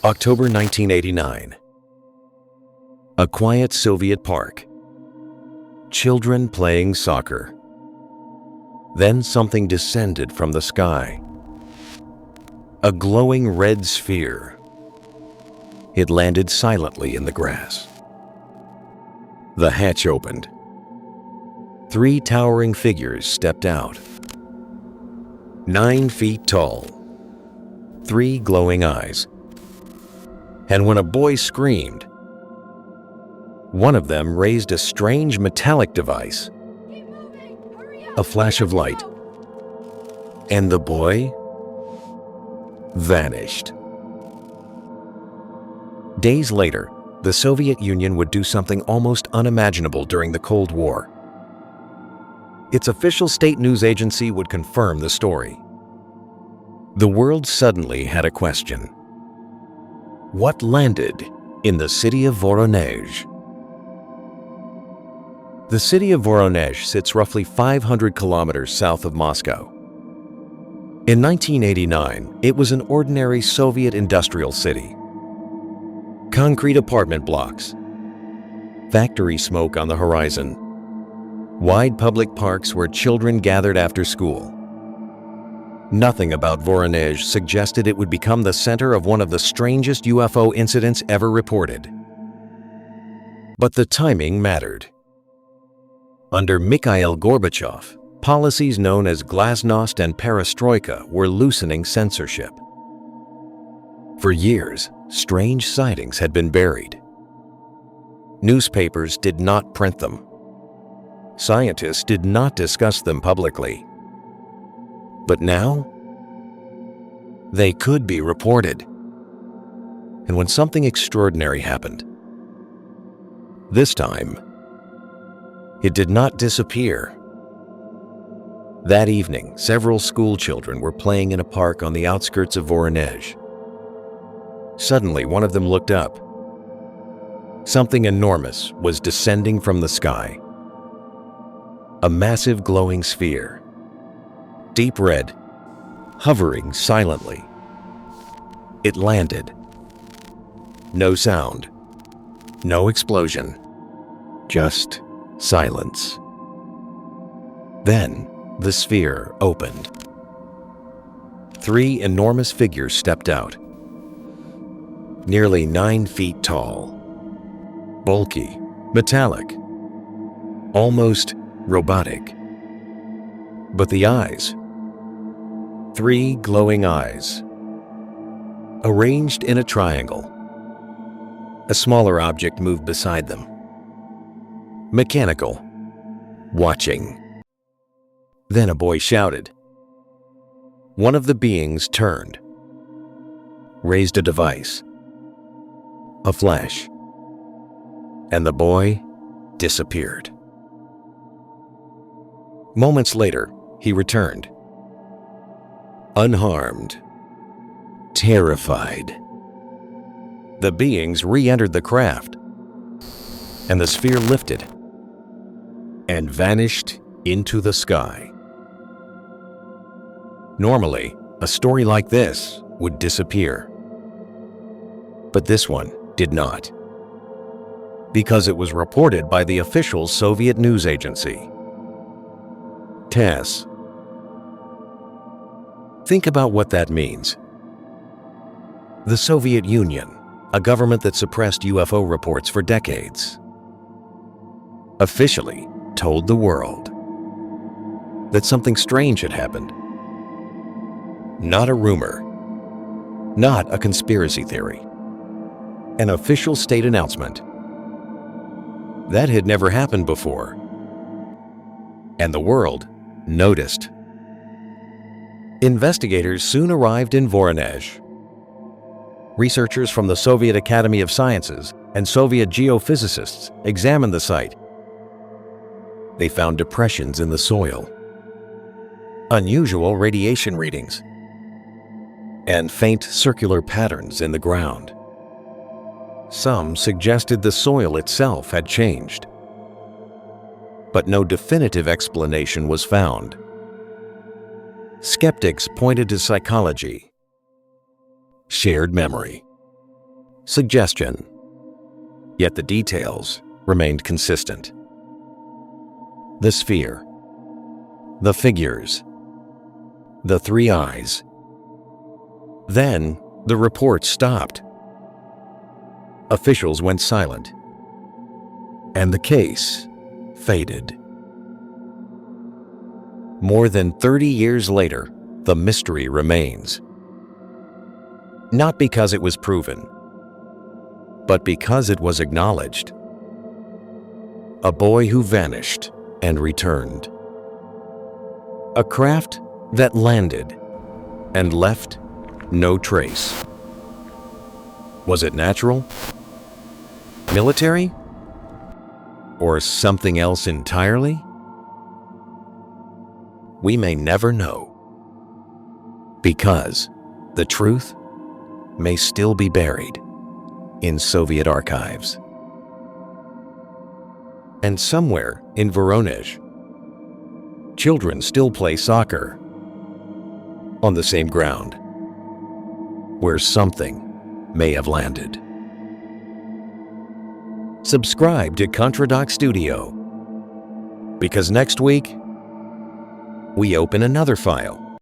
October 1989. A quiet Soviet park. Children playing soccer. Then something descended from the sky. A glowing red sphere. It landed silently in the grass. The hatch opened. 3 towering figures stepped out. 9 feet tall. 3 glowing eyes. And when a boy screamed, one of them raised a strange metallic device. A flash of light. And the boy vanished. Days later, the Soviet Union would do something almost unimaginable during the Cold War. Its official state news agency would confirm the story. The world suddenly had a question. What landed in the city of Voronezh? The city of Voronezh sits roughly 500 kilometers south of Moscow. In 1989, it was an ordinary Soviet industrial city. Concrete apartment blocks, factory smoke on the horizon, wide public parks where children gathered after school. Nothing about Voronezh suggested it would become the center of one of the strangest UFO incidents ever reported. But the timing mattered. Under Mikhail Gorbachev, policies known as glasnost and perestroika were loosening censorship. For years, strange sightings had been buried. Newspapers did not print them. Scientists did not discuss them publicly. But now, they could be reported. And when something extraordinary happened, this time, it did not disappear. That evening, several school children were playing in a park on the outskirts of Voronezh. Suddenly, one of them looked up. Something enormous was descending from the sky. A massive glowing sphere. Deep red, hovering silently. It landed. No sound, no explosion, just silence. Then the sphere opened. 3 enormous figures stepped out. Nearly 9 feet tall, bulky, metallic, almost robotic. But the eyes, 3 glowing eyes, arranged in a triangle. A smaller object moved beside them. Mechanical, watching. Then a boy shouted. One of the beings turned, raised a device, a flash, and the boy disappeared. Moments later, he returned. Unharmed, terrified. The beings re-entered the craft, and the sphere lifted and vanished into the sky. Normally, a story like this would disappear. But this one did not, because it was reported by the official Soviet news agency, TASS. Think about what that means. The Soviet Union, a government that suppressed UFO reports for decades, officially told the world that something strange had happened. Not a rumor, not a conspiracy theory. An official state announcement. That had never happened before. And the world noticed. Investigators soon arrived in Voronezh. Researchers from the Soviet Academy of Sciences and Soviet geophysicists examined the site. They found depressions in the soil, unusual radiation readings, and faint circular patterns in the ground. Some suggested the soil itself had changed, but no definitive explanation was found. Skeptics pointed to psychology, shared memory, suggestion. Yet the details remained consistent. The sphere, the figures, the three eyes. Then the report stopped. Officials went silent, and the case faded. More than 30 years later, the mystery remains. Not because it was proven, but because it was acknowledged. A boy who vanished and returned. A craft that landed and left no trace. Was it natural? Military? Or something else entirely? We may never know, because the truth may still be buried in Soviet archives. And somewhere in Voronezh, children still play soccer on the same ground where something may have landed. Subscribe to ContraDoc Studio, because next week we open another file